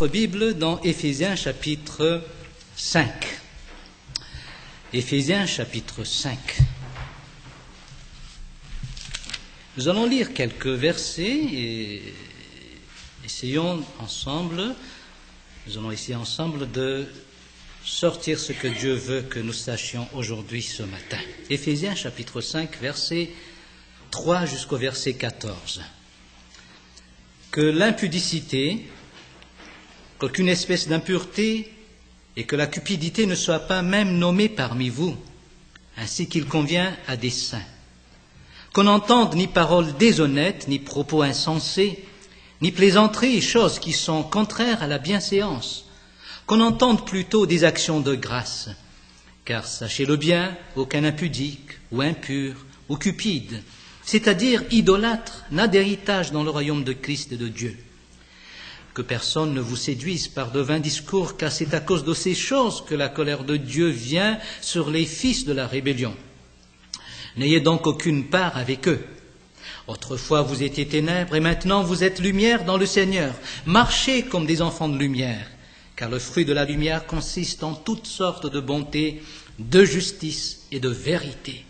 votre Bible dans Éphésiens chapitre 5. Éphésiens chapitre 5. Nous allons lire quelques versets et nous allons essayer ensemble de sortir ce que Dieu veut que nous sachions aujourd'hui ce matin. Éphésiens chapitre 5, verset 3 jusqu'au verset 14. Que l'impudicité, qu'aucune espèce d'impureté et que la cupidité ne soient pas même nommées parmi vous, ainsi qu'il convient à des saints. Qu'on n'entende ni paroles déshonnêtes, ni propos insensés, ni plaisanteries et choses qui sont contraires à la bienséance. Qu'on entende plutôt des actions de grâce. Car sachez-le bien, aucun impudique ou impur ou cupide, c'est-à-dire idolâtre, n'a d'héritage dans le royaume de Christ et de Dieu. Que personne ne vous séduise par de vains discours, car c'est à cause de ces choses que la colère de Dieu vient sur les fils de la rébellion. N'ayez donc aucune part avec eux. Autrefois vous étiez ténèbres et maintenant vous êtes lumière dans le Seigneur. Marchez comme des enfants de lumière, car le fruit de la lumière consiste en toutes sortes de bonté, de justice et de vérité.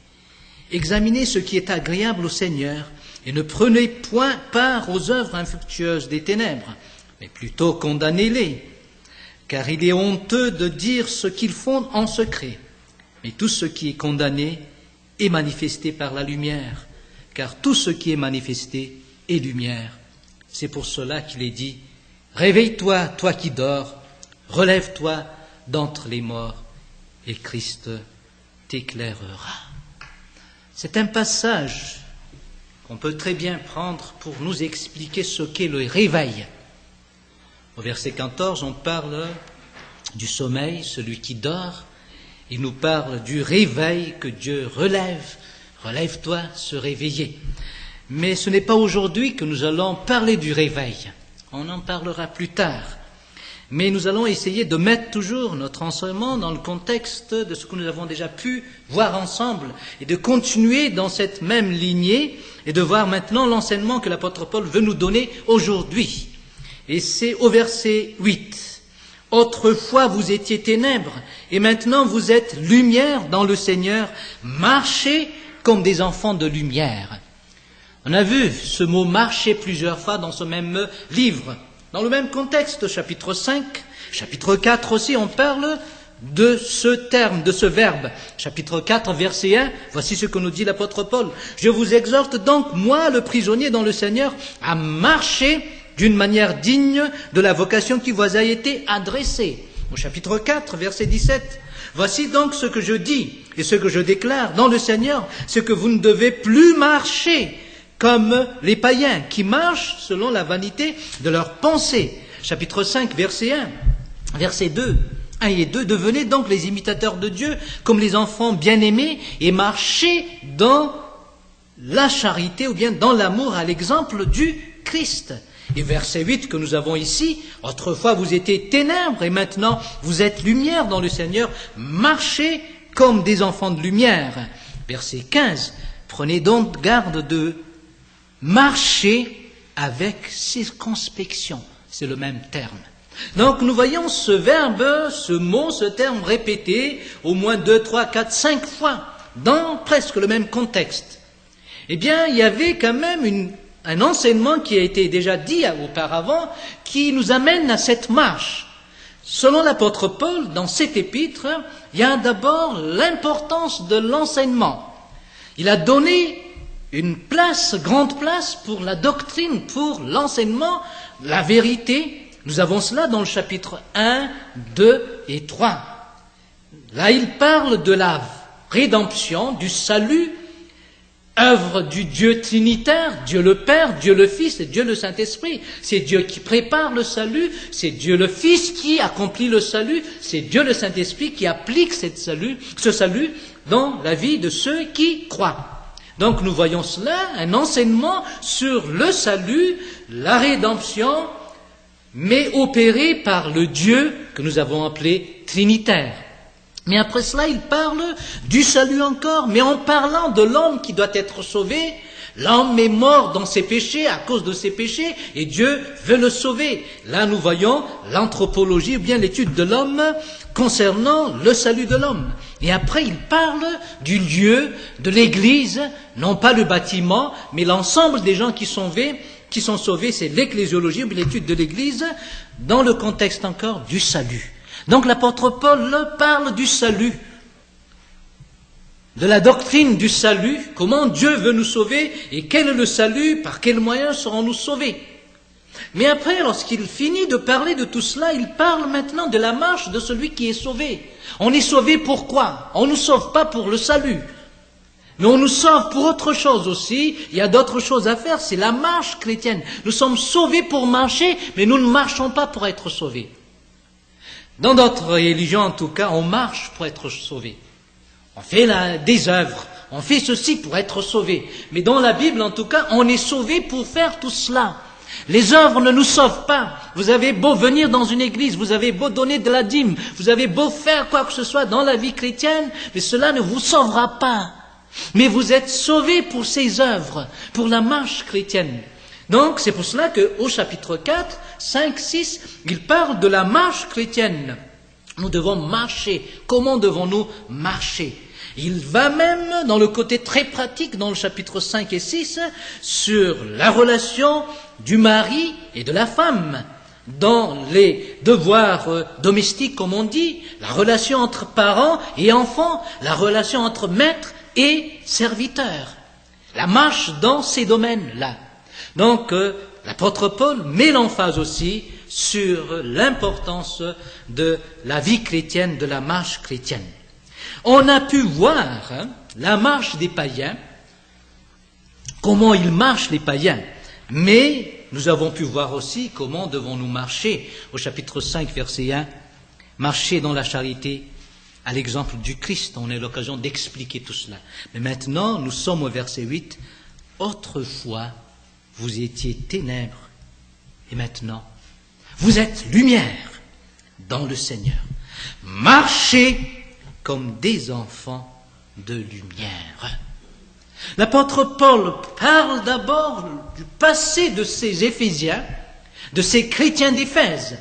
Examinez ce qui est agréable au Seigneur et ne prenez point part aux œuvres infructueuses des ténèbres, mais plutôt condamnez-les, car il est honteux de dire ce qu'ils font en secret. Mais tout ce qui est condamné est manifesté par la lumière, car tout ce qui est manifesté est lumière. C'est pour cela qu'il est dit « Réveille-toi, toi qui dors, relève-toi d'entre les morts, et Christ t'éclairera. » C'est un passage qu'on peut très bien prendre pour nous expliquer ce qu'est le réveil. Au verset 14, on parle du sommeil, celui qui dort. Il nous parle du réveil que Dieu relève. Relève-toi, se réveiller. Mais ce n'est pas aujourd'hui que nous allons parler du réveil. On en parlera plus tard. Mais nous allons essayer de mettre toujours notre enseignement dans le contexte de ce que nous avons déjà pu voir ensemble et de continuer dans cette même lignée et de voir maintenant l'enseignement que l'apôtre Paul veut nous donner aujourd'hui. Et c'est au verset 8. « Autrefois vous étiez ténèbres et maintenant vous êtes lumière dans le Seigneur. Marchez comme des enfants de lumière. » On a vu ce mot « marcher » plusieurs fois dans ce même livre. Dans le même contexte, chapitre 5, chapitre 4 aussi, on parle de ce terme, de ce verbe. Chapitre 4, verset 1, voici ce que nous dit l'apôtre Paul. « Je vous exhorte donc, moi, le prisonnier dans le Seigneur, à marcher d'une manière digne de la vocation qui vous a été adressée. » Au chapitre 4, verset 17, « Voici donc ce que je dis et ce que je déclare dans le Seigneur, c'est que vous ne devez plus marcher comme les païens qui marchent selon la vanité de leurs pensées. » Chapitre 5, verset 1, verset 2, 1 et 2, « Devenez donc les imitateurs de Dieu comme les enfants bien-aimés et marchez dans la charité ou bien dans l'amour à l'exemple du Christ. » Et verset 8 que nous avons ici, « Autrefois vous étiez ténèbres et maintenant vous êtes lumière dans le Seigneur, marchez comme des enfants de lumière. » Verset 15, « Prenez donc garde de marcher avec circonspection. » C'est le même terme. Donc nous voyons ce verbe, ce mot, ce terme répété au moins 2, 3, 4, 5 fois dans presque le même contexte. Eh bien, il y avait quand même un enseignement qui a été déjà dit auparavant qui nous amène à cette marche. Selon l'apôtre Paul, dans cet épître, il y a d'abord l'importance de l'enseignement. Il a donné une grande place pour la doctrine, pour l'enseignement, la vérité. Nous avons cela dans le chapitre 1, 2 et 3. Là, il parle de la rédemption, du salut, œuvre du Dieu trinitaire, Dieu le Père, Dieu le Fils et Dieu le Saint-Esprit. C'est Dieu qui prépare le salut, c'est Dieu le Fils qui accomplit le salut, c'est Dieu le Saint-Esprit qui applique ce salut dans la vie de ceux qui croient. Donc nous voyons cela, un enseignement sur le salut, la rédemption, mais opéré par le Dieu que nous avons appelé Trinitaire. Mais après cela, il parle du salut encore, mais en parlant de l'homme qui doit être sauvé L'homme est mort dans ses péchés, à cause de ses péchés, et Dieu veut le sauver. Là, nous voyons l'anthropologie, ou bien l'étude de l'homme concernant le salut de l'homme. Et après, il parle du lieu, de l'Église, non pas le bâtiment, mais l'ensemble des gens qui sont sauvés, c'est l'ecclésiologie, ou bien l'étude de l'Église, dans le contexte encore du salut. Donc l'apôtre Paul parle du salut, de la doctrine du salut, comment Dieu veut nous sauver et quel est le salut, par quels moyens serons-nous sauvés. Mais après, lorsqu'il finit de parler de tout cela, il parle maintenant de la marche de celui qui est sauvé. On est sauvé pourquoi? On ne nous sauve pas pour le salut, mais on nous sauve pour autre chose aussi. Il y a d'autres choses à faire, c'est la marche chrétienne. Nous sommes sauvés pour marcher, mais nous ne marchons pas pour être sauvés. Dans d'autres religions, en tout cas, on marche pour être sauvé. On fait des œuvres, on fait ceci pour être sauvé. Mais dans la Bible, en tout cas, on est sauvé pour faire tout cela. Les œuvres ne nous sauvent pas. Vous avez beau venir dans une église, vous avez beau donner de la dîme, vous avez beau faire quoi que ce soit dans la vie chrétienne, mais cela ne vous sauvera pas. Mais vous êtes sauvés pour ces œuvres, pour la marche chrétienne. Donc, c'est pour cela qu'au chapitre 4, 5, 6, il parle de la marche chrétienne. Nous devons marcher. Comment devons-nous marcher? Il va même dans le côté très pratique, dans le chapitre 5 et 6, sur la relation du mari et de la femme, dans les devoirs domestiques, comme on dit, la relation entre parents et enfants, la relation entre maître et serviteur. La marche dans ces domaines-là. Donc, l'apôtre Paul met l'emphase aussi sur l'importance de la vie chrétienne, de la marche chrétienne. On a pu voir la marche des païens, comment ils marchent les païens, mais nous avons pu voir aussi comment devons-nous marcher. Au chapitre 5, verset 1, marcher dans la charité à l'exemple du Christ. On a eu l'occasion d'expliquer tout cela. Mais maintenant, nous sommes au verset 8. Autrefois, vous étiez ténèbres, et maintenant, vous êtes lumière dans le Seigneur. Marchez comme des enfants de lumière. L'apôtre Paul parle d'abord du passé de ces Éphésiens, de ces chrétiens d'Éphèse.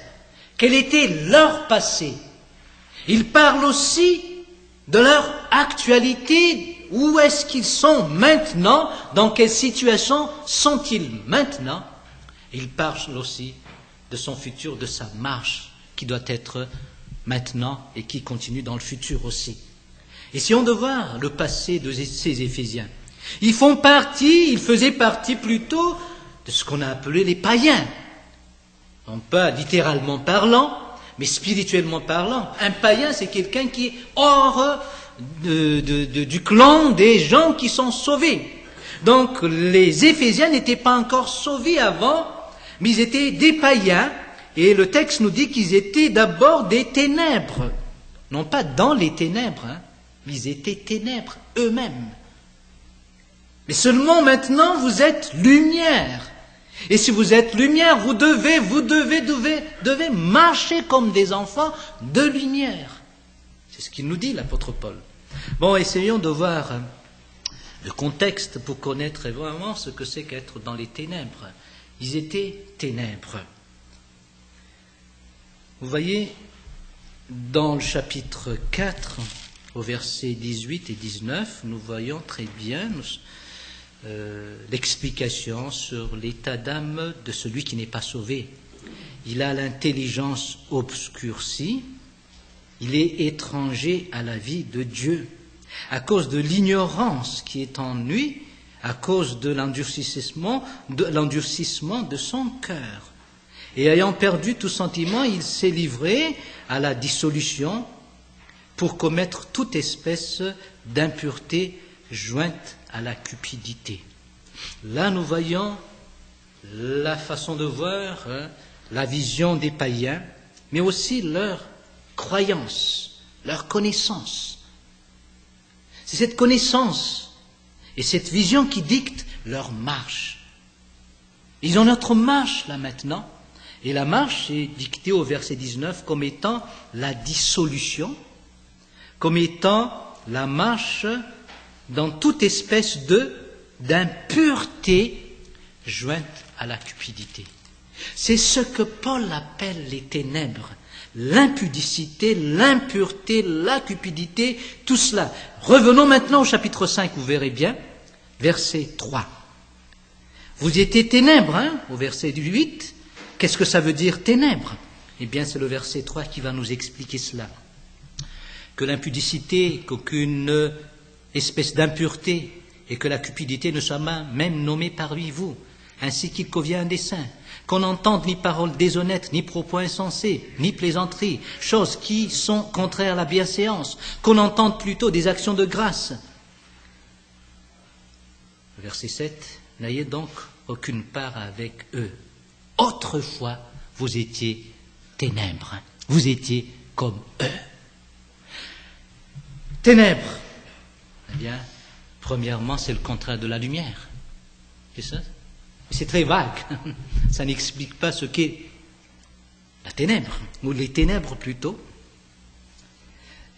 Quel était leur passé? Il parle aussi de leur actualité. Où est-ce qu'ils sont maintenant? Dans quelle situation sont-ils maintenant? Il parle aussi de son futur, de sa marche, qui doit être maintenant et qui continue dans le futur aussi. Essayons de voir le passé de ces Éphésiens. Ils faisaient partie plutôt de ce qu'on a appelé les païens. Non pas littéralement parlant, mais spirituellement parlant. Un païen, c'est quelqu'un qui est hors du clan des gens qui sont sauvés. Donc les Éphésiens n'étaient pas encore sauvés avant, mais ils étaient des païens, et le texte nous dit qu'ils étaient d'abord des ténèbres. Non pas dans les ténèbres, mais ils étaient ténèbres eux-mêmes. Mais seulement maintenant, vous êtes lumière. Et si vous êtes lumière, vous devez marcher comme des enfants de lumière. C'est ce qu'il nous dit, l'apôtre Paul. Bon, essayons de voir le contexte pour connaître vraiment ce que c'est qu'être dans les ténèbres. Ils étaient ténèbres. Vous voyez, dans le chapitre 4, au verset 18 et 19, nous voyons très bien l'explication sur l'état d'âme de celui qui n'est pas sauvé. Il a l'intelligence obscurcie, il est étranger à la vie de Dieu, à cause de l'ignorance qui est en lui, à cause de l'endurcissement de son cœur. Et ayant perdu tout sentiment, il s'est livré à la dissolution pour commettre toute espèce d'impureté jointe à la cupidité. Là, nous voyons la façon de voir, la vision des païens, mais aussi leur croyance, leur connaissance. C'est cette connaissance et cette vision qui dicte leur marche. Ils ont notre marche là maintenant, et la marche est dictée au verset 19 comme étant la dissolution, comme étant la marche dans toute espèce de d'impureté jointe à la cupidité. C'est ce que Paul appelle les ténèbres. L'impudicité, l'impureté, la cupidité, tout cela. Revenons maintenant au chapitre 5, vous verrez bien, verset 3. Vous étiez ténèbres, au verset 8. Qu'est-ce que ça veut dire ténèbres? Eh bien, c'est le verset 3 qui va nous expliquer cela. Que l'impudicité, qu'aucune espèce d'impureté et que la cupidité ne soit même nommée parmi vous, ainsi qu'il convient à un des saints. Qu'on n'entende ni paroles déshonnêtes, ni propos insensés, ni plaisanteries, choses qui sont contraires à la bienséance, qu'on entende plutôt des actions de grâce. Verset 7, n'ayez donc aucune part avec eux. Autrefois, vous étiez ténèbres, vous étiez comme eux. Ténèbres, eh bien, premièrement, c'est le contraire de la lumière. C'est ça? C'est très vague, ça n'explique pas ce qu'est la ténèbre, ou les ténèbres plutôt.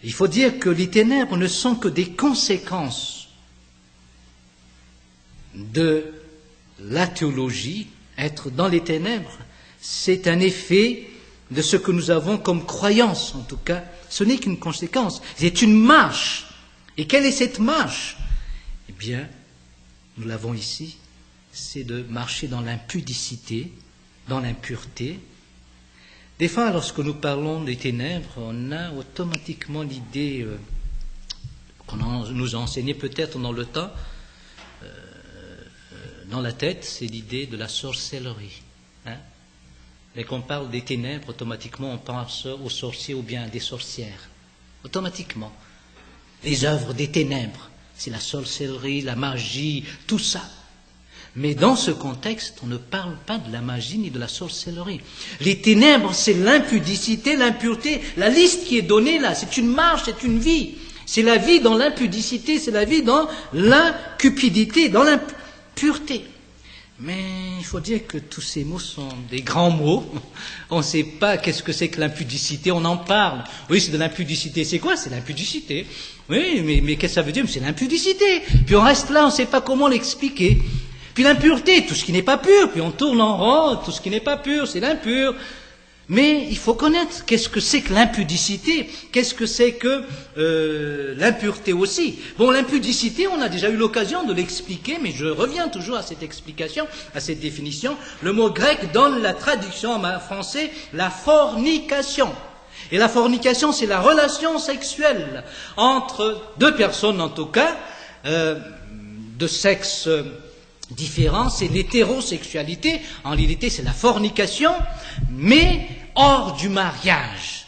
Il faut dire que les ténèbres ne sont que des conséquences de la théologie. Être dans les ténèbres, c'est un effet de ce que nous avons comme croyance, en tout cas. Ce n'est qu'une conséquence, c'est une marche. Et quelle est cette marche? Eh bien, nous l'avons ici. C'est de marcher dans l'impudicité, dans l'impureté. Des fois, lorsque nous parlons des ténèbres, on a automatiquement l'idée qu'on nous a enseigné peut-être dans le temps, dans la tête, c'est l'idée de la sorcellerie. Dès qu'on parle des ténèbres, automatiquement on pense aux sorciers ou bien à des sorcières. Automatiquement. Les œuvres des ténèbres, c'est la sorcellerie, la magie, tout ça. Mais dans ce contexte, on ne parle pas de la magie ni de la sorcellerie. Les ténèbres, c'est l'impudicité, l'impureté. La liste qui est donnée là, c'est une marche, c'est une vie. C'est la vie dans l'impudicité, c'est la vie dans la cupidité, dans l'impureté. Mais il faut dire que tous ces mots sont des grands mots. On ne sait pas qu'est-ce que c'est que l'impudicité, on en parle. Oui, c'est de l'impudicité. C'est quoi? C'est l'impudicité. Oui, mais qu'est-ce que ça veut dire? C'est l'impudicité. Puis on reste là, on ne sait pas comment l'expliquer. Puis l'impureté, tout ce qui n'est pas pur, puis on tourne en rond, tout ce qui n'est pas pur, c'est l'impur. Mais il faut connaître qu'est-ce que c'est que l'impudicité, qu'est-ce que c'est que l'impureté aussi. Bon, l'impudicité, on a déjà eu l'occasion de l'expliquer, mais je reviens toujours à cette explication, à cette définition. Le mot grec donne la traduction en français, la fornication. Et la fornication, c'est la relation sexuelle entre deux personnes, en tout cas, de sexe différent, c'est l'hétérosexualité, en réalité c'est la fornication, mais hors du mariage.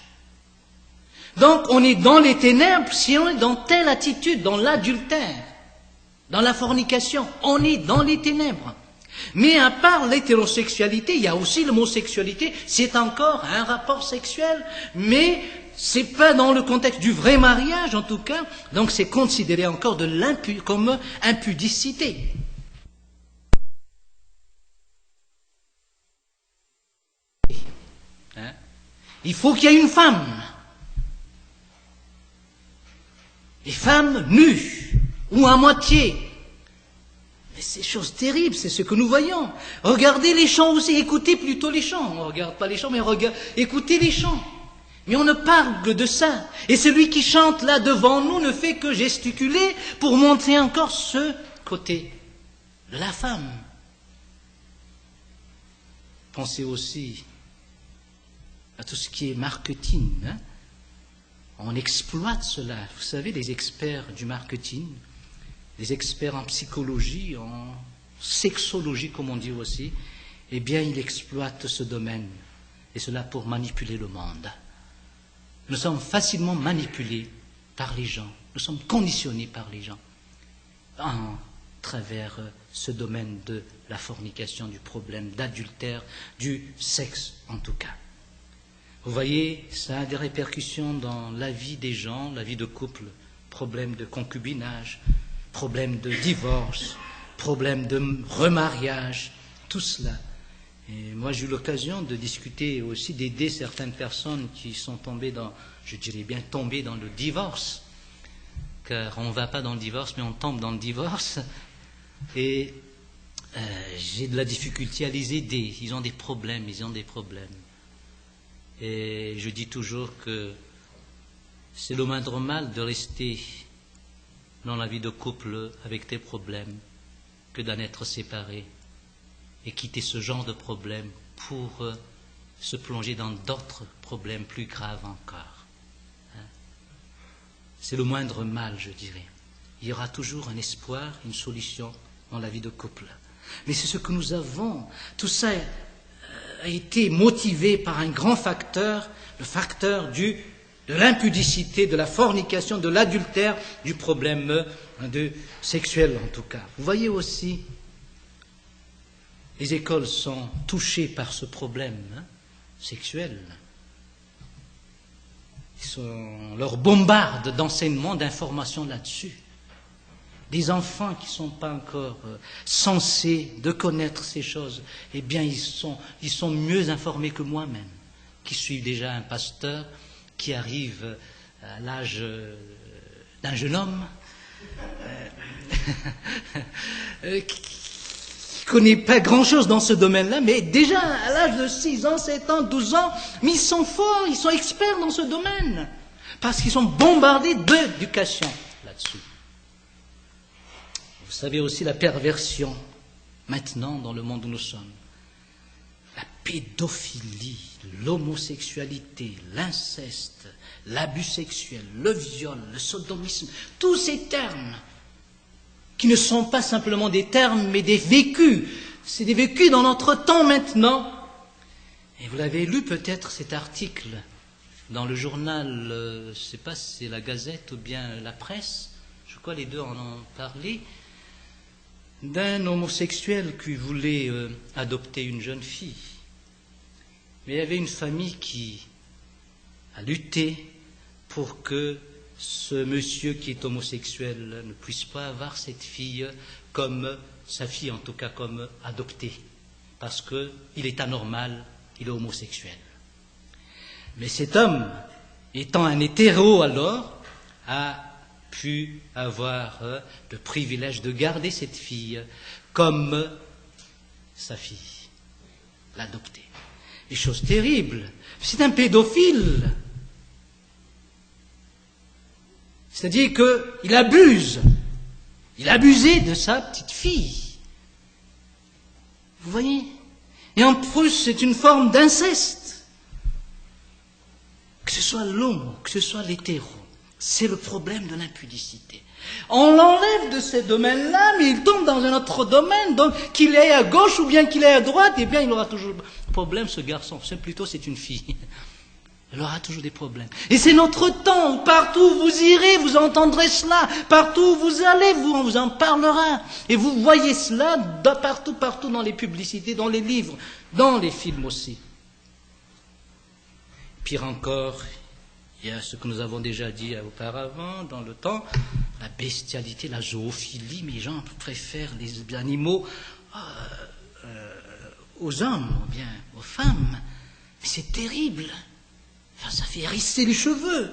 Donc on est dans les ténèbres si on est dans telle attitude, dans l'adultère, dans la fornication, on est dans les ténèbres. Mais à part l'hétérosexualité, il y a aussi l'homosexualité, c'est encore un rapport sexuel, mais c'est pas dans le contexte du vrai mariage en tout cas, donc c'est considéré encore comme impudicité. Il faut qu'il y ait une femme. Les femmes nues ou à moitié. Mais c'est chose terrible, c'est ce que nous voyons. Regardez les chants aussi, écoutez plutôt les chants. On ne regarde pas les chants, mais écoutez les chants. Mais on ne parle que de ça. Et celui qui chante là devant nous ne fait que gesticuler pour montrer encore ce côté de la femme. Pensez aussi à tout ce qui est marketing. On exploite cela. Vous savez, les experts du marketing, les experts en psychologie, en sexologie, comme on dit aussi, eh bien, ils exploitent ce domaine. Et cela pour manipuler le monde. Nous sommes facilement manipulés par les gens. Nous sommes conditionnés par les gens en travers ce domaine de la fornication, du problème d'adultère, du sexe en tout cas. Vous voyez, ça a des répercussions dans la vie des gens, la vie de couple, problème de concubinage, problème de divorce, problème de remariage, tout cela. Et moi, j'ai eu l'occasion de discuter aussi, d'aider certaines personnes qui sont tombées dans, je dirais bien, tombées dans le divorce. Car on ne va pas dans le divorce, mais on tombe dans le divorce. Et j'ai de la difficulté à les aider. Ils ont des problèmes. Et je dis toujours que c'est le moindre mal de rester dans la vie de couple avec tes problèmes que d'en être séparé et quitter ce genre de problèmes pour se plonger dans d'autres problèmes plus graves encore. C'est le moindre mal, je dirais. Il y aura toujours un espoir, une solution dans la vie de couple. Mais c'est ce que nous avons. Tout ça a été motivé par un grand facteur, le facteur de l'impudicité, de la fornication, de l'adultère, du problème sexuel en tout cas. Vous voyez aussi, les écoles sont touchées par ce problème sexuel. On leur bombarde d'enseignements, d'informations là-dessus. Des enfants qui ne sont pas encore censés de connaître ces choses, eh bien ils sont mieux informés que moi-même, qui suis déjà un pasteur, qui arrive à l'âge d'un jeune homme, qui ne connaît pas grand-chose dans ce domaine-là, mais déjà à l'âge de 6 ans, 7 ans, 12 ans, mais ils sont forts, ils sont experts dans ce domaine, parce qu'ils sont bombardés d'éducation là-dessus. Vous savez aussi la perversion, maintenant, dans le monde où nous sommes. La pédophilie, l'homosexualité, l'inceste, l'abus sexuel, le viol, le sodomisme, tous ces termes qui ne sont pas simplement des termes, mais des vécus. C'est des vécus dans notre temps maintenant. Et vous l'avez lu peut-être cet article dans le journal, je ne sais pas si c'est la Gazette ou bien la Presse, je crois les deux en ont parlé, d'un homosexuel qui voulait adopter une jeune fille. Mais il y avait une famille qui a lutté pour que ce monsieur qui est homosexuel ne puisse pas avoir cette fille comme sa fille, en tout cas comme adoptée, parce qu'il est anormal, il est homosexuel. Mais cet homme, étant un hétéro alors, a pu avoir le privilège de garder cette fille comme sa fille, l'adopter. Des choses terribles. C'est un pédophile. C'est-à-dire qu'il abuse. Il abusait de sa petite fille. Vous voyez? Et en plus, c'est une forme d'inceste. Que ce soit l'homme, que ce soit l'hétéro. C'est le problème de l'impudicité. On l'enlève de ce domaine-là, mais il tombe dans un autre domaine. Donc, qu'il aille à gauche ou bien qu'il aille à droite, eh bien, il aura toujours problème, ce garçon. C'est une fille. Elle aura toujours des problèmes. Et c'est notre temps. Partout où vous irez, vous entendrez cela. Partout où vous allez, on vous en parlera. Et vous voyez cela partout dans les publicités, dans les livres, dans les films aussi. Pire encore, il y a ce que nous avons déjà dit auparavant, dans le temps, la bestialité, la zoophilie. Mais les gens préfèrent les animaux aux hommes, ou bien aux femmes. Mais c'est terrible. Enfin, ça fait hérisser les cheveux.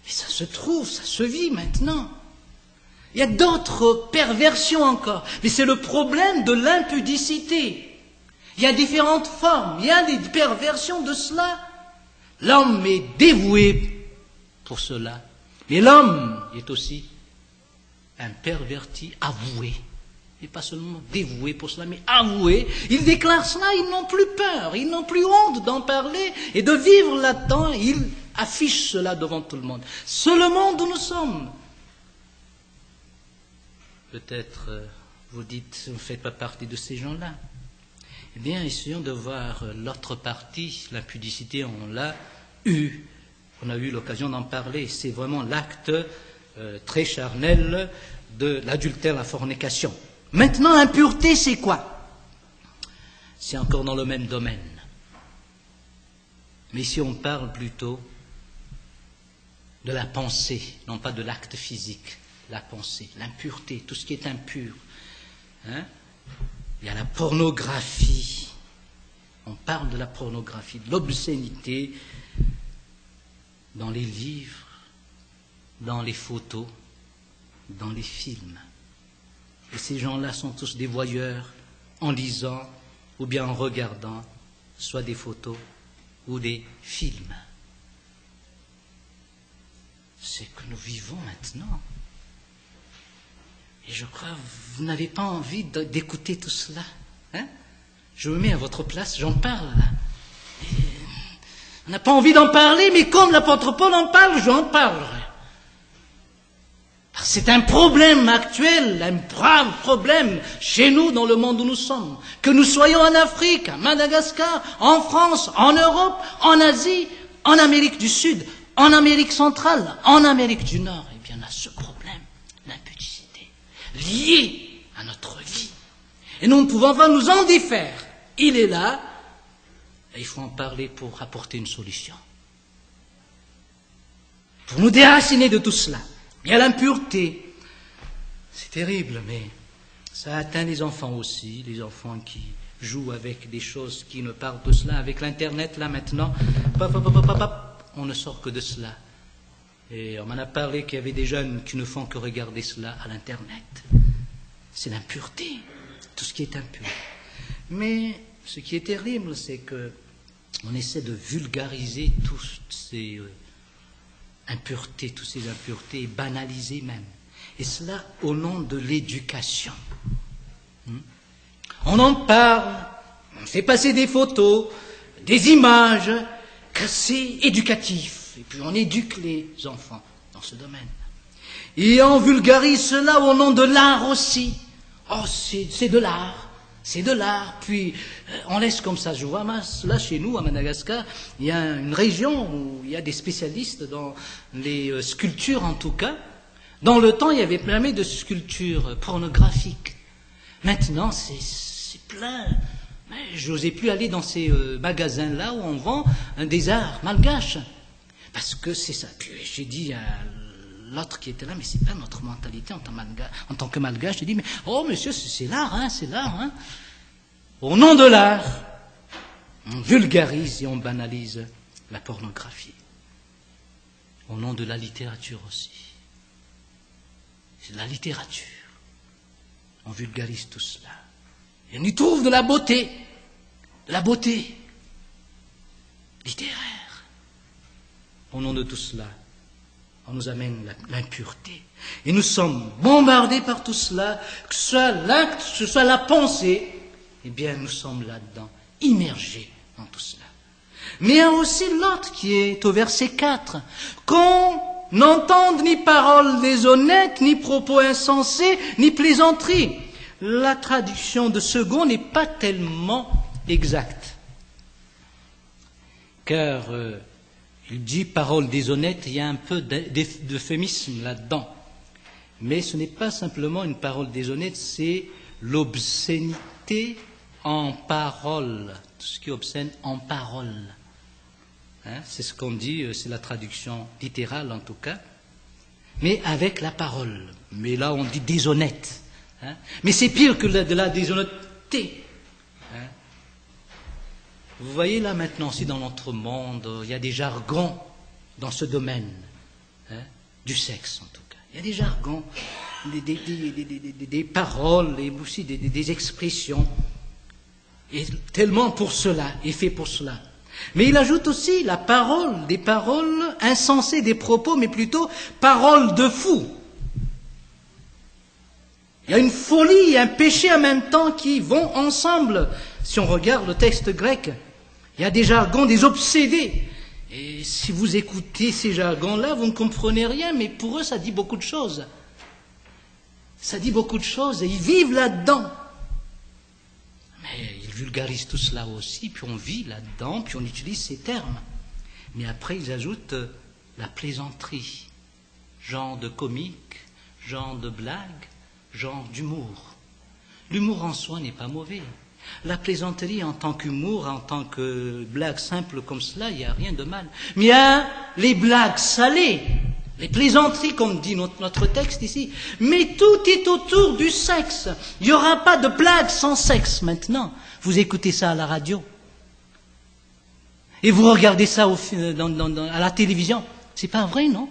Mais ça se trouve, ça se vit maintenant. Il y a d'autres perversions encore. Mais c'est le problème de l'impudicité. Il y a différentes formes, il y a des perversions de cela. L'homme est dévoué pour cela. Mais l'homme est aussi un perverti avoué. Et pas seulement dévoué pour cela, mais avoué. Ils déclarent cela, ils n'ont plus peur, ils n'ont plus honte d'en parler et de vivre là-dedans. Ils affichent cela devant tout le monde. C'est le monde où nous sommes. Peut-être vous dites, vous ne faites pas partie de ces gens-là. Eh bien, essayons de voir l'autre partie, l'impudicité, on a eu l'occasion d'en parler. C'est vraiment l'acte très charnel de l'adultère, la fornication. Maintenant, l'impureté, c'est quoi? C'est encore dans le même domaine. Mais ici, on parle plutôt de la pensée, non pas de l'acte physique, la pensée, l'impureté, tout ce qui est impur. Il y a la pornographie. On parle de la pornographie, de l'obscénité dans les livres, dans les photos, dans les films. Et ces gens-là sont tous des voyeurs en lisant ou bien en regardant soit des photos ou des films. C'est que nous vivons maintenant. Et je crois que vous n'avez pas envie d'écouter tout cela. Hein? Je me mets à votre place, j'en parle. On n'a pas envie d'en parler, mais comme l'apôtre Paul en parle, j'en parlerai. C'est un problème actuel, un grave problème chez nous dans le monde où nous sommes. Que nous soyons en Afrique, à Madagascar, en France, en Europe, en Asie, en Amérique du Sud, en Amérique centrale, en Amérique du Nord, eh bien, on a ce problème, l'impudicité, lié à notre vie. Et nous ne pouvons pas nous en défaire. Il est là, et il faut en parler pour apporter une solution. Pour nous déraciner de tout cela. Il y a l'impureté. C'est terrible, mais ça atteint les enfants aussi, les enfants qui jouent avec des choses qui ne parlent de cela. Avec l'Internet, là, maintenant, on ne sort que de cela. Et on m'en a parlé qu'il y avait des jeunes qui ne font que regarder cela à l'Internet. C'est l'impureté, tout ce qui est impur. Mais ce qui est terrible, c'est que on essaie de vulgariser toutes ces impuretés, et banaliser même. Et cela au nom de l'éducation. On en parle, on fait passer des photos, des images, que c'est éducatif. Et puis on éduque les enfants dans ce domaine. Et on vulgarise cela au nom de l'art aussi. Oh, c'est de l'art. C'est de l'art, puis on laisse comme ça. Je vois là chez nous, à Madagascar, il y a une région où il y a des spécialistes dans les sculptures en tout cas. Dans le temps, il y avait plein de sculptures pornographiques. Maintenant, c'est plein. Mais je n'osais plus aller dans ces magasins-là où on vend des arts malgaches. Parce que c'est ça. Puis j'ai dit à l'autre qui était là, mais c'est pas notre mentalité en tant que malgache. J'ai dit, mais oh monsieur, c'est l'art, hein, c'est l'art. Hein. Au nom de l'art, on vulgarise et on banalise la pornographie. Au nom de la littérature aussi. C'est la littérature. On vulgarise tout cela. Et on y trouve de la beauté littéraire. Au nom de tout cela, on nous amène l'impureté. Et nous sommes bombardés par tout cela, que ce soit l'acte, que ce soit la pensée, eh bien nous sommes là-dedans, immergés dans tout cela. Mais il y a aussi l'autre qui est au verset 4. Qu'on n'entende ni paroles déshonnêtes, ni propos insensés, ni plaisanteries. La traduction de second n'est pas tellement exacte. Car il dit paroles déshonnêtes, il y a un peu d'euphémisme là-dedans. Mais ce n'est pas simplement une parole déshonnête, c'est l'obscénité en parole. Tout ce qui est obscène en parole. Hein, c'est ce qu'on dit, c'est la traduction littérale en tout cas. Mais avec la parole. Mais là on dit déshonnête. Hein. Mais c'est pire que de la déshonnêteté. Hein. Vous voyez là maintenant aussi dans notre monde, il y a des jargons dans ce domaine, hein, du sexe en tout cas. Il y a des jargons, des paroles et aussi des expressions. Et tellement pour cela, et fait pour cela. Mais il ajoute aussi la parole, des paroles insensées, des propos, mais plutôt paroles de fou. Il y a une folie et un péché en même temps qui vont ensemble. Si on regarde le texte grec, il y a des jargons, des obsédés. Et si vous écoutez ces jargons-là, vous ne comprenez rien, mais pour eux, ça dit beaucoup de choses. Ça dit beaucoup de choses, et ils vivent là-dedans. Mais ils vulgarisent tout cela aussi, puis on vit là-dedans, puis on utilise ces termes. Mais après, ils ajoutent la plaisanterie, genre de comique, genre de blague, genre d'humour. L'humour en soi n'est pas mauvais. La plaisanterie en tant qu'humour, en tant que blague simple comme cela, il n'y a rien de mal. Mais il y a les blagues salées, les plaisanteries, comme dit notre texte ici. Mais tout est autour du sexe. Il n'y aura pas de blague sans sexe maintenant. Vous écoutez ça à la radio. Et vous regardez ça à la télévision. C'est pas vrai, non?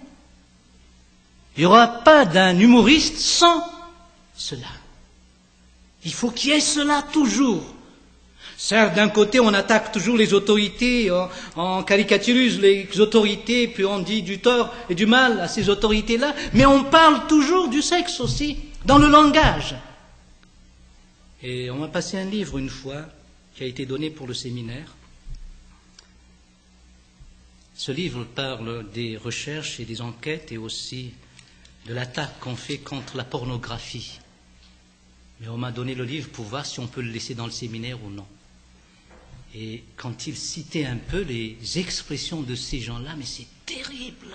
Il n'y aura pas d'un humoriste sans cela. Il faut qu'il y ait cela toujours. Certes, d'un côté, on attaque toujours les autorités, on caricaturise les autorités, puis on dit du tort et du mal à ces autorités-là, mais on parle toujours du sexe aussi, dans le langage. Et on m'a passé un livre une fois, qui a été donné pour le séminaire. Ce livre parle des recherches et des enquêtes et aussi de l'attaque qu'on fait contre la pornographie. Mais on m'a donné le livre pour voir si on peut le laisser dans le séminaire ou non. Et quand il citait un peu les expressions de ces gens-là, mais c'est terrible.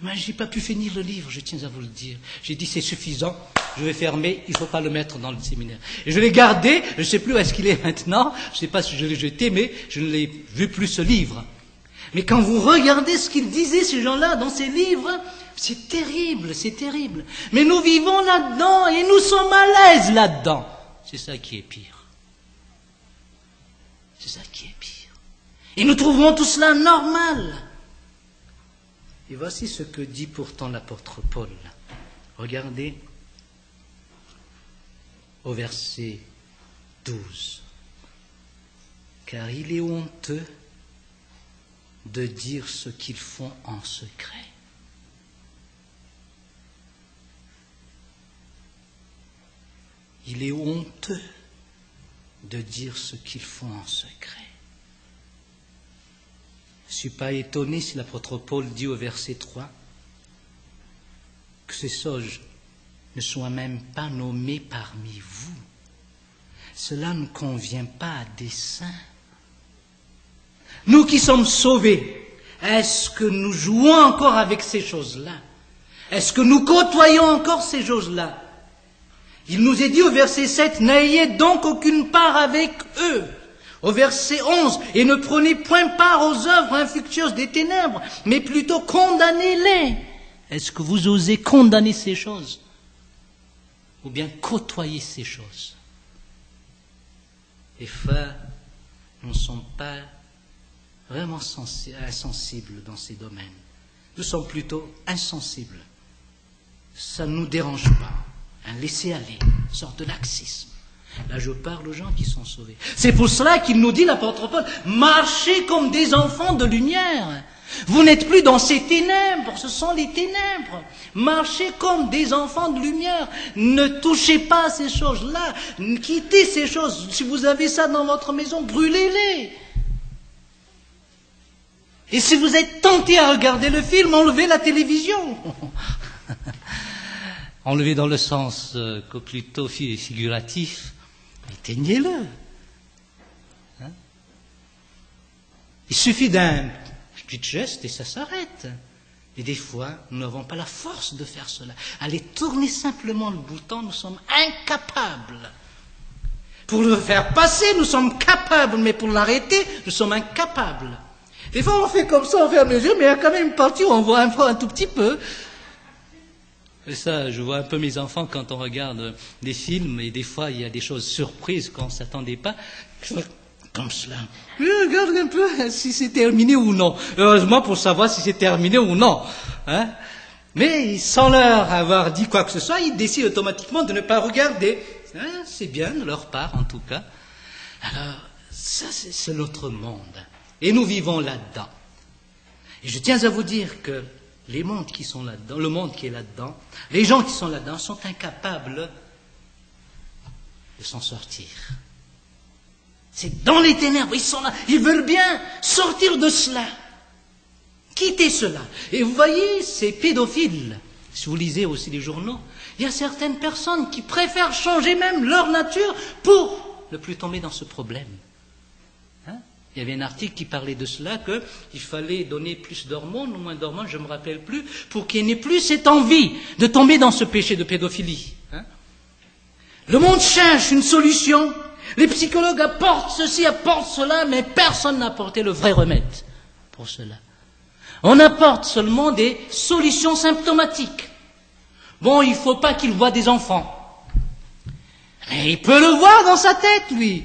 Mais je n'ai pas pu finir le livre, je tiens à vous le dire. J'ai dit c'est suffisant, je vais fermer, il ne faut pas le mettre dans le séminaire. Et je l'ai gardé, je ne sais plus où est-ce qu'il est maintenant, je ne sais pas si je l'ai jeté, mais je ne l'ai vu plus ce livre. Mais quand vous regardez ce qu'ils disaient ces gens-là dans ces livres, c'est terrible, c'est terrible. Mais nous vivons là-dedans et nous sommes à l'aise là-dedans. C'est ça qui est pire. C'est ça qui est pire. Et nous trouvons tout cela normal. Et voici ce que dit pourtant l'apôtre Paul. Regardez au verset 12. Car il est honteux de dire ce qu'ils font en secret. Il est honteux de dire ce qu'ils font en secret. Je ne suis pas étonné si l'apôtre Paul dit au verset 3 que ces sauges ne soient même pas nommés parmi vous. Cela ne convient pas à des saints. Nous qui sommes sauvés, est-ce que nous jouons encore avec ces choses-là? Est-ce que nous côtoyons encore ces choses-là? Il nous est dit au verset 7, n'ayez donc aucune part avec eux. Au verset 11, et ne prenez point part aux œuvres infructueuses des ténèbres, mais plutôt condamnez-les. Est-ce que vous osez condamner ces choses? Ou bien côtoyer ces choses? Les frères, nous ne sommes pas vraiment insensibles dans ces domaines. Nous sommes plutôt insensibles. Ça ne nous dérange pas. Un laisser-aller, une sorte de laxisme. Là, je parle aux gens qui sont sauvés. C'est pour cela qu'il nous dit, l'apôtre Paul, marchez comme des enfants de lumière. Vous n'êtes plus dans ces ténèbres, ce sont les ténèbres. Marchez comme des enfants de lumière. Ne touchez pas à ces choses-là. Quittez ces choses. Si vous avez ça dans votre maison, brûlez-les. Et si vous êtes tenté à regarder le film, enlevez la télévision. Enlevez dans le sens plutôt figuratif, éteignez-le. Hein? Il suffit d'un petit geste et ça s'arrête. Et des fois, nous n'avons pas la force de faire cela. Allez tourner simplement le bouton, nous sommes incapables. Pour le faire passer, nous sommes capables, mais pour l'arrêter, nous sommes incapables. Des fois, on fait comme ça, on ferme les yeux, mais il y a quand même une partie où on voit un tout petit peu. Et ça, je vois un peu mes enfants quand on regarde des films, et des fois, il y a des choses surprises qu'on ne s'attendait pas, comme cela. Je regarde un peu si c'est terminé ou non. Heureusement pour savoir si c'est terminé ou non. Hein? Mais sans leur avoir dit quoi que ce soit, ils décident automatiquement de ne pas regarder. Hein? C'est bien de leur part, en tout cas. Alors, ça, c'est notre monde. Et nous vivons là-dedans. Et je tiens à vous dire que les mondes qui sont là-dedans, le monde qui est là-dedans, les gens qui sont là-dedans sont incapables de s'en sortir. C'est dans les ténèbres, ils sont là, ils veulent bien sortir de cela, quitter cela. Et vous voyez, ces pédophiles, si vous lisez aussi les journaux, il y a certaines personnes qui préfèrent changer même leur nature pour ne plus tomber dans ce problème. Il y avait un article qui parlait de cela, qu'il fallait donner plus d'hormones ou moins d'hormones, je ne me rappelle plus, pour qu'il n'y ait plus cette envie de tomber dans ce péché de pédophilie. Hein? Le monde cherche une solution. Les psychologues apportent ceci, apportent cela, mais personne n'a apporté le vrai remède pour cela. On apporte seulement des solutions symptomatiques. Bon, il ne faut pas qu'il voie des enfants. Mais il peut le voir dans sa tête, lui.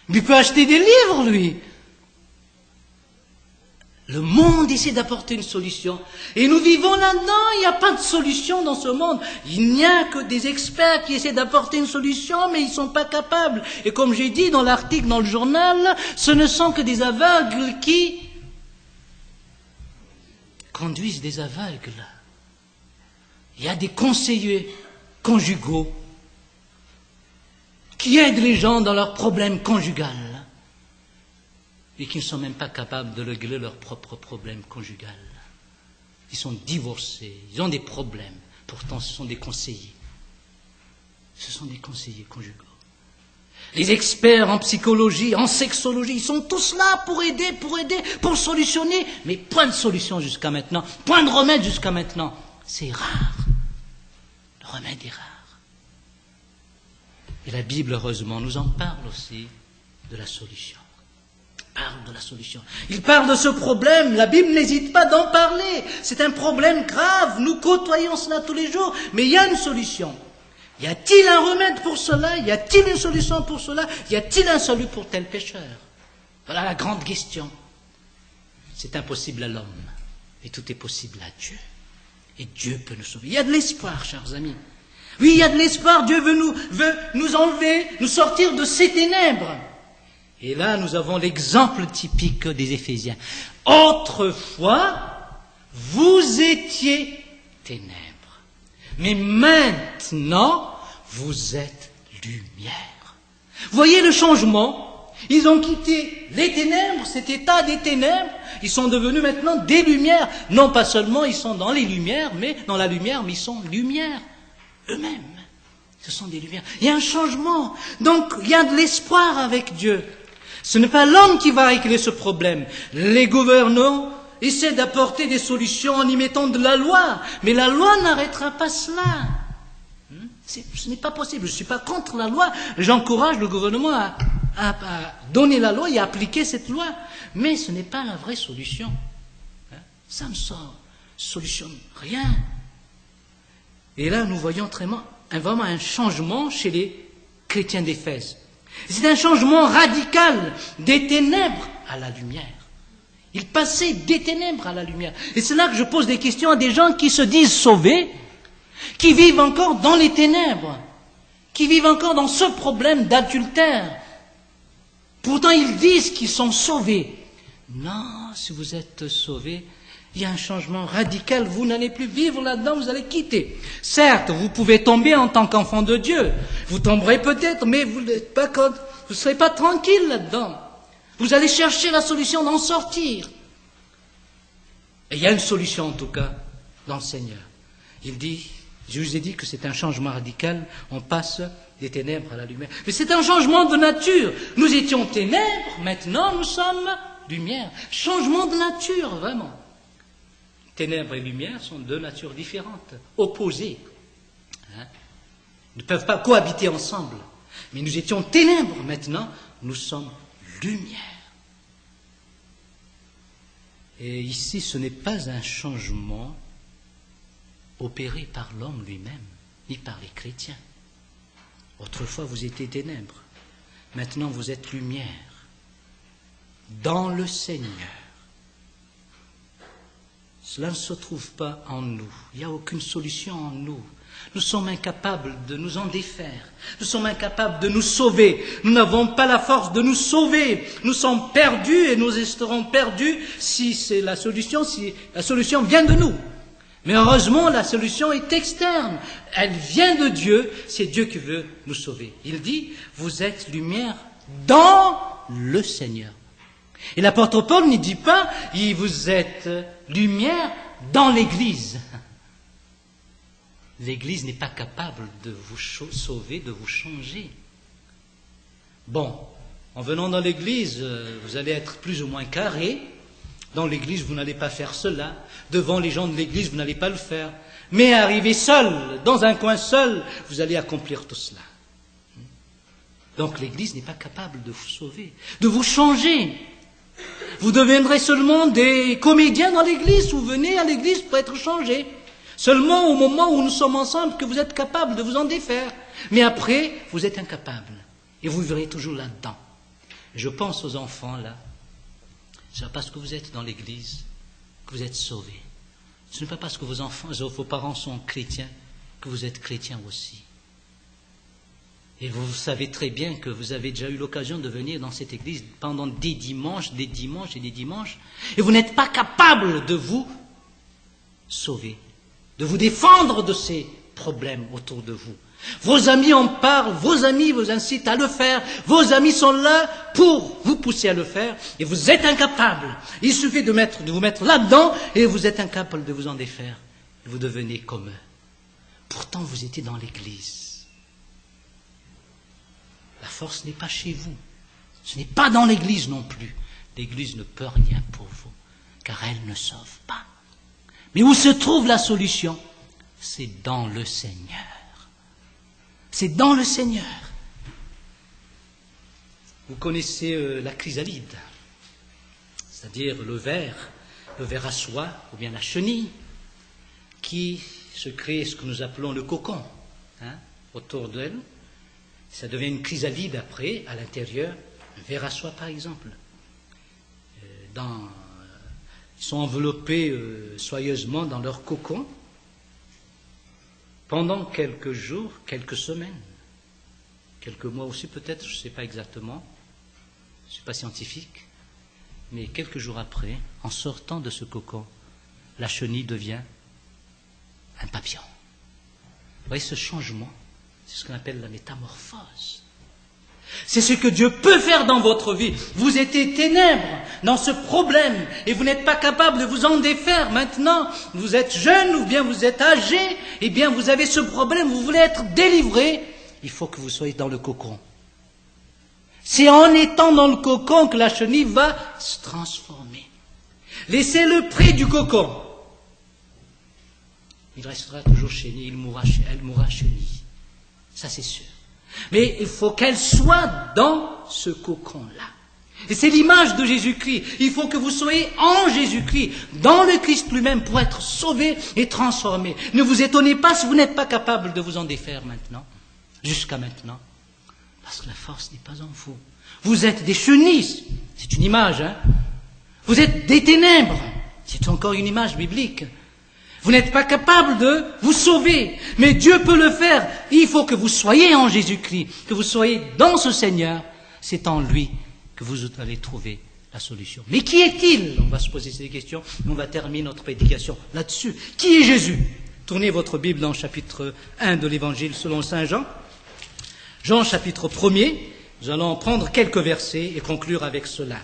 Il peut acheter des livres, lui. Le monde essaie d'apporter une solution. Et nous vivons là-dedans, il n'y a pas de solution dans ce monde. Il n'y a que des experts qui essaient d'apporter une solution, mais ils ne sont pas capables. Et comme j'ai dit dans l'article, dans le journal, ce ne sont que des aveugles qui conduisent des aveugles. Il y a des conseillers conjugaux qui aident les gens dans leurs problèmes conjugaux et qui ne sont même pas capables de régler leurs propres problèmes conjugaux. Ils sont divorcés, ils ont des problèmes, pourtant ce sont des conseillers. Ce sont des conseillers conjugaux. Les experts en psychologie, en sexologie, ils sont tous là pour aider, pour solutionner, mais point de solution jusqu'à maintenant, point de remède jusqu'à maintenant. C'est rare. Le remède est rare. Et la Bible, heureusement, nous en parle aussi de la solution. Parle de la solution. Il parle de ce problème. La Bible n'hésite pas d'en parler. C'est un problème grave. Nous côtoyons cela tous les jours. Mais il y a une solution. Y a-t-il un remède pour cela? Y a-t-il une solution pour cela? Y a-t-il un salut pour tel pécheur? Voilà la grande question. C'est impossible à l'homme. Et tout est possible à Dieu. Et Dieu peut nous sauver. Il y a de l'espoir, chers amis. Oui, il y a de l'espoir. Dieu veut nous enlever, nous sortir de ces ténèbres. Et là, nous avons l'exemple typique des Éphésiens. Autrefois, vous étiez ténèbres. Mais maintenant, vous êtes lumière. Voyez le changement. Ils ont quitté les ténèbres, cet état des ténèbres. Ils sont devenus maintenant des lumières. Non pas seulement ils sont dans les lumières, mais dans la lumière, mais ils sont lumière eux-mêmes. Ce sont des lumières. Il y a un changement. Donc, il y a de l'espoir avec Dieu. Ce n'est pas l'homme qui va régler ce problème. Les gouvernants essaient d'apporter des solutions en y mettant de la loi. Mais la loi n'arrêtera pas cela. Ce n'est pas possible. Je ne suis pas contre la loi. J'encourage le gouvernement à donner la loi et à appliquer cette loi. Mais ce n'est pas la vraie solution. Ça ne solutionne rien. Et là, nous voyons vraiment un changement chez les chrétiens d'Éphèse. C'est un changement radical des ténèbres à la lumière. Ils passaient des ténèbres à la lumière. Et c'est là que je pose des questions à des gens qui se disent sauvés, qui vivent encore dans les ténèbres, qui vivent encore dans ce problème d'adultère. Pourtant, ils disent qu'ils sont sauvés. Non, si vous êtes sauvés, il y a un changement radical. Vous n'allez plus vivre là-dedans, vous allez quitter. Certes, vous pouvez tomber en tant qu'enfant de Dieu. Vous tomberez peut-être, mais vous ne serez pas tranquille là-dedans. Vous allez chercher la solution d'en sortir. Et il y a une solution en tout cas dans le Seigneur. Il dit, je vous ai dit que c'est un changement radical. On passe des ténèbres à la lumière. Mais c'est un changement de nature. Nous étions ténèbres, maintenant nous sommes lumière. Changement de nature, vraiment. Ténèbres et lumière sont deux natures différentes, opposées. Ils ne peuvent pas cohabiter ensemble. Mais nous étions ténèbres, maintenant, nous sommes lumière. Et ici, ce n'est pas un changement opéré par l'homme lui-même, ni par les chrétiens. Autrefois, vous étiez ténèbres. Maintenant, vous êtes lumière. Dans le Seigneur. Cela ne se trouve pas en nous. Il n'y a aucune solution en nous. Nous sommes incapables de nous en défaire. Nous sommes incapables de nous sauver. Nous n'avons pas la force de nous sauver. Nous sommes perdus et nous resterons perdus si la solution vient de nous. Mais heureusement, la solution est externe. Elle vient de Dieu. C'est Dieu qui veut nous sauver. Il dit, vous êtes lumière dans le Seigneur. Et l'apôtre Paul ne dit pas, vous êtes lumière dans l'Église. L'Église n'est pas capable de vous sauver, de vous changer. Bon, en venant dans l'Église, vous allez être plus ou moins carré. Dans l'Église, vous n'allez pas faire cela. Devant les gens de l'Église, vous n'allez pas le faire. Mais arrivé seul, dans un coin seul, vous allez accomplir tout cela. Donc l'Église n'est pas capable de vous sauver, de vous changer. Vous deviendrez seulement des comédiens dans l'Église. Vous venez à l'Église pour être changés. Seulement au moment où nous sommes ensemble que vous êtes capable de vous en défaire. Mais après, vous êtes incapable. Et vous verrez toujours là-dedans. Je pense aux enfants là. Ce n'est pas parce que vous êtes dans l'église que vous êtes sauvés. Ce n'est pas parce que vos parents sont chrétiens que vous êtes chrétiens aussi. Et vous savez très bien que vous avez déjà eu l'occasion de venir dans cette église pendant des dimanches, et vous n'êtes pas capable de vous sauver, de vous défendre de ces problèmes autour de vous. Vos amis en parlent, vos amis vous incitent à le faire, vos amis sont là pour vous pousser à le faire, et vous êtes incapable. Il suffit de vous mettre là-dedans, et vous êtes incapable de vous en défaire. Et vous devenez comme eux. Pourtant, vous étiez dans l'église. La force n'est pas chez vous. Ce n'est pas dans l'église non plus. L'église ne peut rien pour vous, car elle ne sauve pas. Mais où se trouve la solution? C'est dans le Seigneur. C'est dans le Seigneur. Vous connaissez la chrysalide, c'est-à-dire le ver à soie, ou bien la chenille, qui se crée ce que nous appelons le cocon, autour d'elle. Ça devient une chrysalide après, à l'intérieur, un ver à soie par exemple. Ils sont enveloppés soyeusement dans leur cocon pendant quelques jours, quelques semaines, quelques mois aussi peut-être, je ne sais pas exactement, je ne suis pas scientifique, mais quelques jours après, en sortant de ce cocon, la chenille devient un papillon. Vous voyez ce changement? C'est ce qu'on appelle la métamorphose. C'est ce que Dieu peut faire dans votre vie. Vous étiez ténèbres dans ce problème et vous n'êtes pas capable de vous en défaire. Maintenant, vous êtes jeune ou bien vous êtes âgé, et bien vous avez ce problème, vous voulez être délivré. Il faut que vous soyez dans le cocon. C'est en étant dans le cocon que la chenille va se transformer. Laissez-le près du cocon. Il restera toujours chenille, elle mourra chenille. Ça c'est sûr. Mais il faut qu'elle soit dans ce cocon-là. Et c'est l'image de Jésus-Christ. Il faut que vous soyez en Jésus-Christ, dans le Christ lui-même, pour être sauvé et transformé. Ne vous étonnez pas si vous n'êtes pas capable de vous en défaire maintenant, jusqu'à maintenant, parce que la force n'est pas en vous. Vous êtes des chenilles, c'est une image, Vous êtes des ténèbres, c'est encore une image biblique. Vous n'êtes pas capable de vous sauver, mais Dieu peut le faire. Il faut que vous soyez en Jésus-Christ, que vous soyez dans ce Seigneur. C'est en lui que vous allez trouver la solution. Mais qui est-il? On va se poser ces questions, et on va terminer notre prédication là-dessus. Qui est Jésus? Tournez votre Bible dans le chapitre 1 de l'Évangile selon saint Jean. Jean chapitre 1er, nous allons prendre quelques versets et conclure avec cela.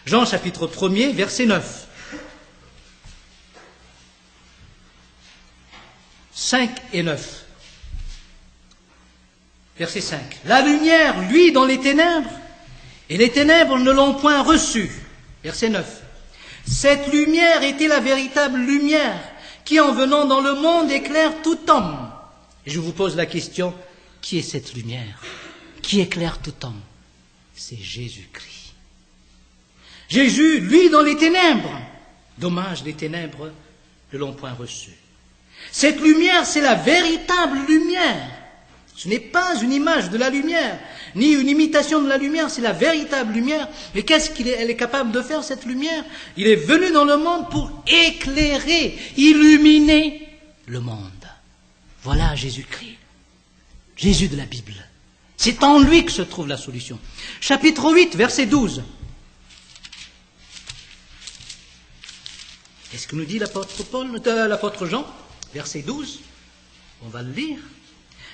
Jean chapitre 1er, verset 9. 5 et 9. Verset 5. La lumière, lui, dans les ténèbres, et les ténèbres ne l'ont point reçue. Verset 9. Cette lumière était la véritable lumière qui, en venant dans le monde, éclaire tout homme. Et je vous pose la question, qui est cette lumière qui éclaire tout homme? C'est Jésus-Christ. Jésus, lui, dans les ténèbres. Dommage, les ténèbres ne l'ont point reçu. Cette lumière, c'est la véritable lumière. Ce n'est pas une image de la lumière, ni une imitation de la lumière, c'est la véritable lumière. Mais qu'est-ce qu'elle est capable de faire, cette lumière? Il est venu dans le monde pour éclairer, illuminer le monde. Voilà Jésus-Christ, Jésus de la Bible. C'est en lui que se trouve la solution. Chapitre 8, verset 12. Qu'est-ce que nous dit l'apôtre Jean? Verset 12, on va le lire.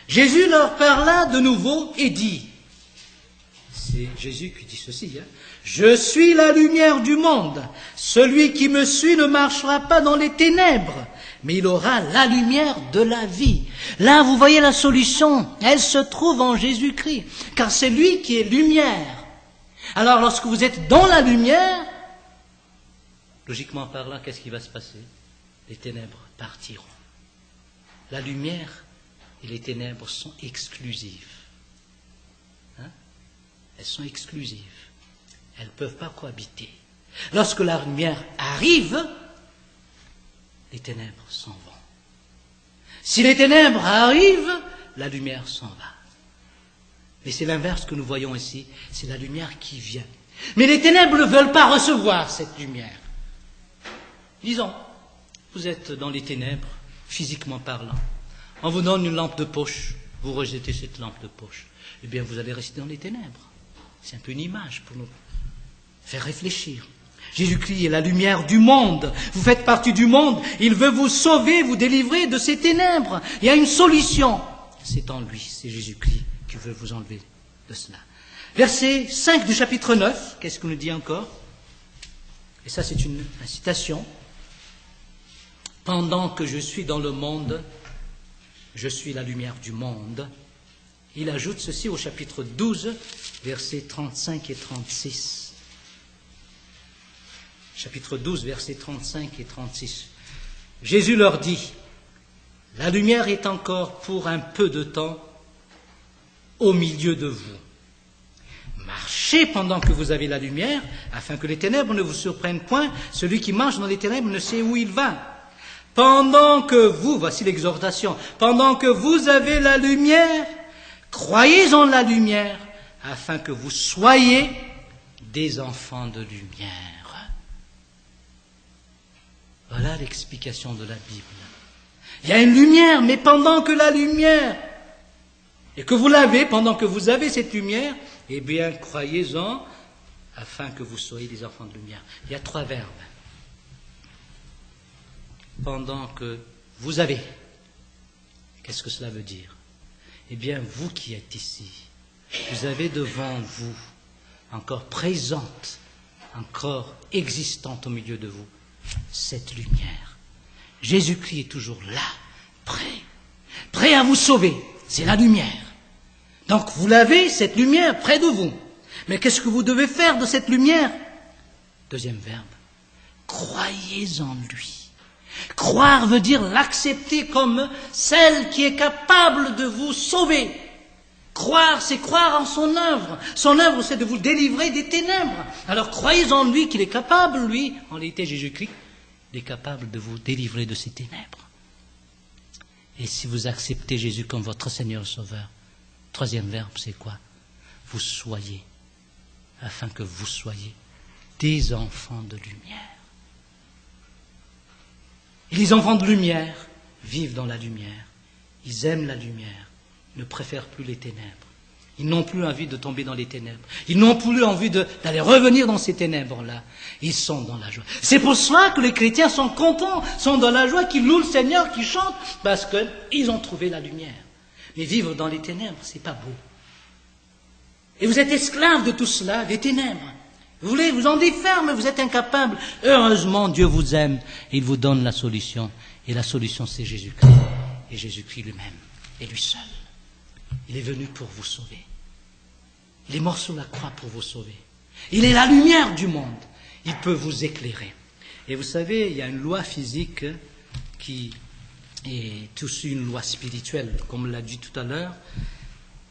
Jésus leur parla de nouveau et dit, c'est Jésus qui dit ceci, je suis la lumière du monde. Celui qui me suit ne marchera pas dans les ténèbres, mais il aura la lumière de la vie. Là, vous voyez la solution, elle se trouve en Jésus-Christ, car c'est lui qui est lumière. Alors, lorsque vous êtes dans la lumière, logiquement parlant, qu'est-ce qui va se passer? Les ténèbres partiront. La lumière et les ténèbres sont exclusives. Elles sont exclusives. Elles ne peuvent pas cohabiter. Lorsque la lumière arrive, les ténèbres s'en vont. Si les ténèbres arrivent, la lumière s'en va. Mais c'est l'inverse que nous voyons ici. C'est la lumière qui vient. Mais les ténèbres ne veulent pas recevoir cette lumière. Disons, vous êtes dans les ténèbres, physiquement parlant. On vous donne une lampe de poche, vous rejetez cette lampe de poche. Eh bien, vous allez rester dans les ténèbres. C'est un peu une image pour nous faire réfléchir. Jésus-Christ est la lumière du monde. Vous faites partie du monde. Il veut vous sauver, vous délivrer de ces ténèbres. Il y a une solution. C'est en lui, c'est Jésus-Christ qui veut vous enlever de cela. Verset 5 du chapitre 9, qu'est-ce qu'on nous dit encore? Et ça, c'est une citation. Pendant que je suis dans le monde, je suis la lumière du monde. Il ajoute ceci au chapitre 12, versets 35 et 36. Chapitre 12, versets 35 et 36. Jésus leur dit, « La lumière est encore pour un peu de temps au milieu de vous. Marchez pendant que vous avez la lumière, afin que les ténèbres ne vous surprennent point. Celui qui marche dans les ténèbres ne sait où il va. Pendant que vous, voici l'exhortation, pendant que vous avez la lumière, croyez en la lumière, afin que vous soyez des enfants de lumière. » Voilà l'explication de la Bible. Il y a une lumière, mais pendant que la lumière, et que vous l'avez, pendant que vous avez cette lumière, eh bien, croyez-en, afin que vous soyez des enfants de lumière. Il y a 3 verbes. Pendant que vous avez. Qu'est-ce que cela veut dire? Eh bien, vous qui êtes ici, vous avez devant vous, encore présente, encore existante au milieu de vous, cette lumière. Jésus-Christ est toujours là, prêt à vous sauver. C'est la lumière. Donc, vous l'avez, cette lumière, près de vous. Mais qu'est-ce que vous devez faire de cette lumière? 2e verbe. Croyez en lui. Croire veut dire l'accepter comme celle qui est capable de vous sauver. Croire, c'est croire en son œuvre. Son œuvre, c'est de vous délivrer des ténèbres. Alors croyez en lui qu'il est capable, lui, en réalité Jésus-Christ, il est capable de vous délivrer de ces ténèbres. Et si vous acceptez Jésus comme votre Seigneur et Sauveur, 3e verbe, c'est quoi? Vous soyez, afin que vous soyez des enfants de lumière. Et les enfants de lumière vivent dans la lumière. Ils aiment la lumière, ne préfèrent plus les ténèbres. Ils n'ont plus envie de tomber dans les ténèbres. Ils n'ont plus envie d'aller revenir dans ces ténèbres-là. Ils sont dans la joie. C'est pour cela que les chrétiens sont contents, sont dans la joie, qu'ils louent le Seigneur, qu'ils chantent, parce qu'ils ont trouvé la lumière. Mais vivre dans les ténèbres, c'est pas beau. Et vous êtes esclaves de tout cela, des ténèbres. Vous voulez vous en défaire, mais vous êtes incapables. Heureusement, Dieu vous aime et il vous donne la solution. Et la solution, c'est Jésus-Christ. Et Jésus-Christ lui-même, et lui seul. Il est venu pour vous sauver. Il est mort sur la croix pour vous sauver. Il est la lumière du monde. Il peut vous éclairer. Et vous savez, il y a une loi physique qui est aussi une loi spirituelle. Comme on l'a dit tout à l'heure,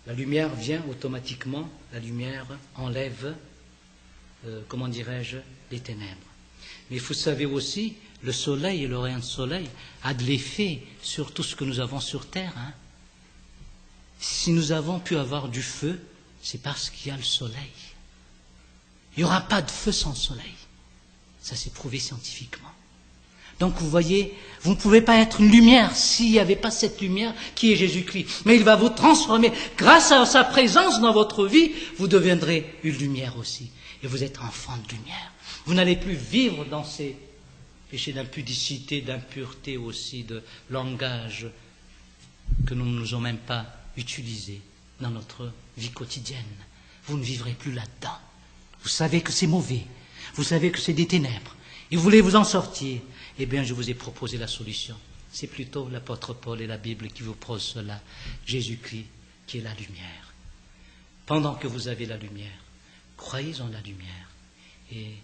la lumière vient automatiquement, la lumière enlève, les ténèbres. Mais vous savez aussi, le soleil et le rayon de soleil a de l'effet sur tout ce que nous avons sur terre. Si nous avons pu avoir du feu, c'est parce qu'il y a le soleil. Il n'y aura pas de feu sans soleil. Ça s'est prouvé scientifiquement. Donc vous voyez, vous ne pouvez pas être une lumière s'il n'y avait pas cette lumière qui est Jésus-Christ. Mais il va vous transformer. Grâce à sa présence dans votre vie, vous deviendrez une lumière aussi. Et vous êtes enfant de lumière. Vous n'allez plus vivre dans ces péchés d'impudicité, d'impureté aussi, de langage que nous ne nous avons même pas utilisé dans notre vie quotidienne. Vous ne vivrez plus là-dedans. Vous savez que c'est mauvais. Vous savez que c'est des ténèbres. Et vous voulez vous en sortir. Eh bien, je vous ai proposé la solution. C'est plutôt l'apôtre Paul et la Bible qui vous proposent cela. Jésus-Christ qui est la lumière. Pendant que vous avez la lumière, croyez en la lumière et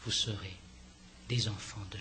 vous serez des enfants de Dieu.